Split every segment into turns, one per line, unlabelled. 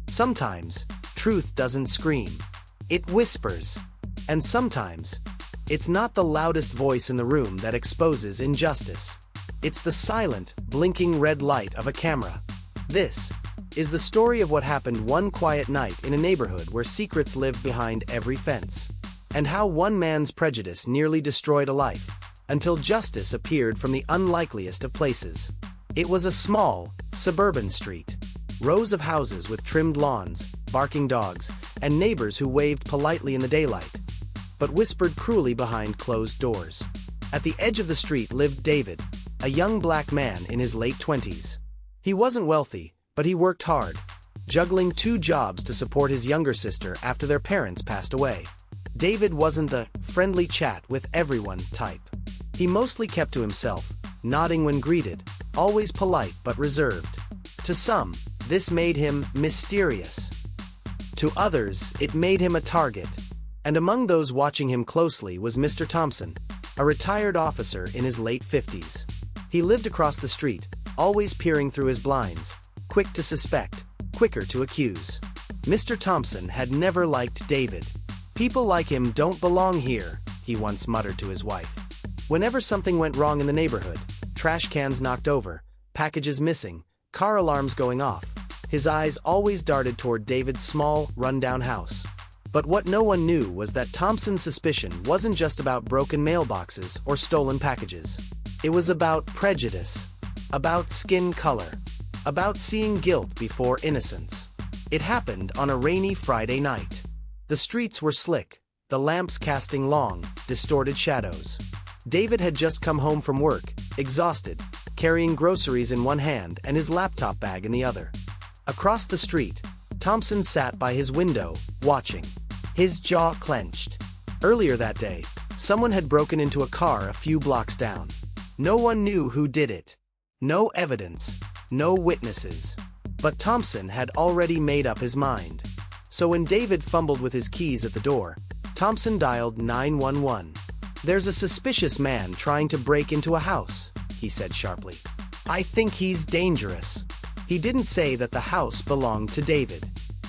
Sometimes, truth doesn't scream. It whispers. And sometimes, it's not the loudest voice in the room that exposes injustice. It's the silent, blinking red light of a camera. This is the story of what happened one quiet night in a neighborhood where secrets lived behind every fence, and how one man's prejudice nearly destroyed a life, until justice appeared from the unlikeliest of places. It was a small, suburban street. Rows of houses with trimmed lawns, barking dogs, and neighbors who waved politely in the daylight, but whispered cruelly behind closed doors. At the edge of the street lived David, a young black man in his late 20s. He wasn't wealthy, but he worked hard, juggling 2 jobs to support his younger sister after their parents passed away. David wasn't the friendly chat with everyone type. He mostly kept to himself, nodding when greeted, always polite but reserved. To some, this made him mysterious. To others, it made him a target. And among those watching him closely was Mr. Thompson, a retired officer in his late 50s. He lived across the street, always peering through his blinds, quick to suspect, quicker to accuse. Mr. Thompson had never liked David. "People like him don't belong here," he once muttered to his wife. Whenever something went wrong in the neighborhood, trash cans knocked over, packages missing, car alarms going off, his eyes always darted toward David's small, run-down house. But what no one knew was that Thompson's suspicion wasn't just about broken mailboxes or stolen packages. It was about prejudice, about skin color, about seeing guilt before innocence. It happened on a rainy Friday night. The streets were slick, the lamps casting long, distorted shadows. David had just come home from work, exhausted, carrying groceries in one hand and his laptop bag in the other. Across the street, Thompson sat by his window, watching, his jaw clenched. Earlier that day, someone had broken into a car a few blocks down. No one knew who did it. No evidence, no witnesses. But Thompson had already made up his mind. So when David fumbled with his keys at the door, Thompson dialed 911. "There's a suspicious man trying to break into a house," he said sharply. "I think he's dangerous." He didn't say that the house belonged to David.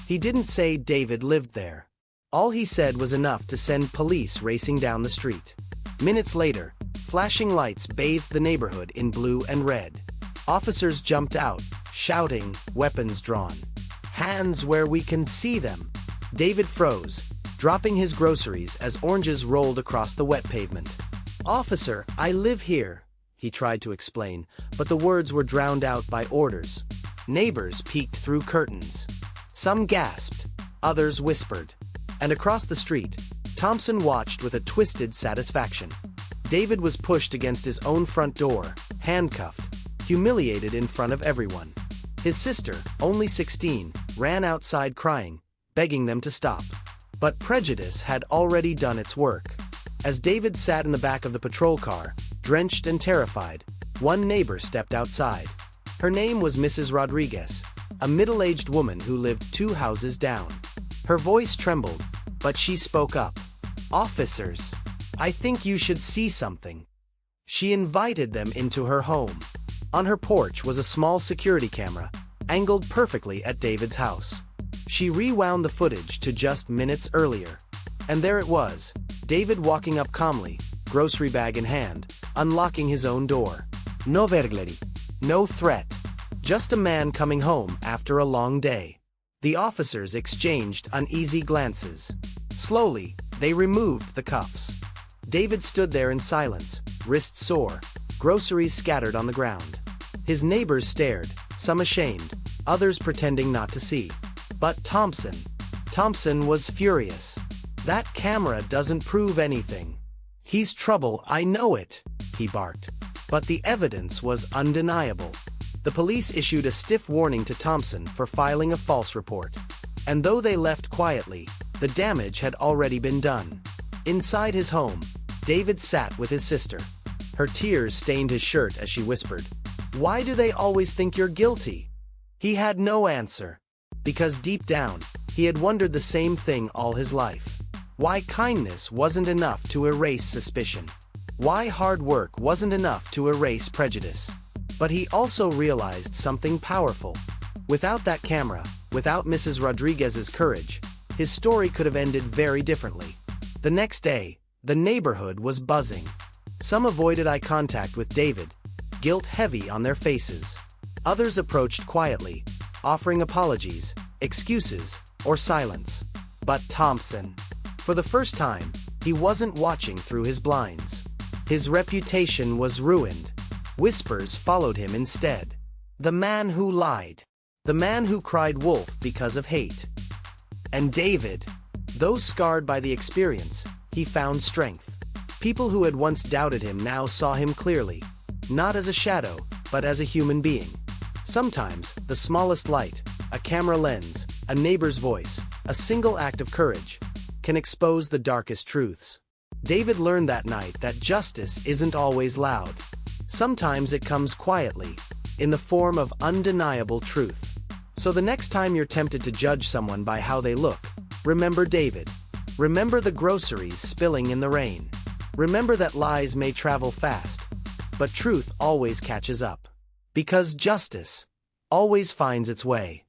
He didn't say David lived there. All he said was enough to send police racing down the street. Minutes later, flashing lights bathed the neighborhood in blue and red. Officers jumped out, shouting, weapons drawn. "Hands where we can see them." David froze, dropping his groceries as oranges rolled across the wet pavement. "Officer, I live here," he tried to explain, but the words were drowned out by orders. Neighbors peeked through curtains. Some gasped, others whispered. And across the street, Thompson watched with a twisted satisfaction. David was pushed against his own front door, handcuffed, humiliated in front of everyone. His sister, only 16, ran outside crying, begging them to stop. But prejudice had already done its work. As David sat in the back of the patrol car, drenched and terrified, one neighbor stepped outside. Her name was Mrs. Rodriguez, a middle-aged woman who lived 2 houses down. Her voice trembled, but she spoke up. "Officers, I think you should see something." She invited them into her home. On her porch was a small security camera, angled perfectly at David's house. She rewound the footage to just minutes earlier. And there it was, David walking up calmly, grocery bag in hand, unlocking his own door. No burglary. No threat. Just a man coming home after a long day. The officers exchanged uneasy glances. Slowly, they removed the cuffs. David stood there in silence, wrists sore, groceries scattered on the ground. His neighbors stared, some ashamed, others pretending not to see. But Thompson was furious. "That camera doesn't prove anything." "He's trouble, I know it," he barked. But the evidence was undeniable. The police issued a stiff warning to Thompson for filing a false report. And though they left quietly, the damage had already been done. Inside his home, David sat with his sister. Her tears stained his shirt as she whispered, "Why do they always think you're guilty?" He had no answer. Because deep down, he had wondered the same thing all his life. Why kindness wasn't enough to erase suspicion. Why hard work wasn't enough to erase prejudice. But he also realized something powerful. Without that camera, without Mrs. Rodriguez's courage, his story could have ended very differently. The next day, the neighborhood was buzzing. Some avoided eye contact with David, guilt heavy on their faces. Others approached quietly, offering apologies, excuses, or silence. But Thompson, for the first time, he wasn't watching through his blinds. His reputation was ruined. Whispers followed him instead. The man who lied. The man who cried wolf because of hate. And David, though scarred by the experience, he found strength. People who had once doubted him now saw him clearly, not as a shadow, but as a human being. Sometimes, the smallest light, a camera lens, a neighbor's voice, a single act of courage, can expose the darkest truths. David learned that night that justice isn't always loud. Sometimes it comes quietly, in the form of undeniable truth. So the next time you're tempted to judge someone by how they look, remember David. Remember the groceries spilling in the rain. Remember that lies may travel fast, but truth always catches up. Because justice always finds its way.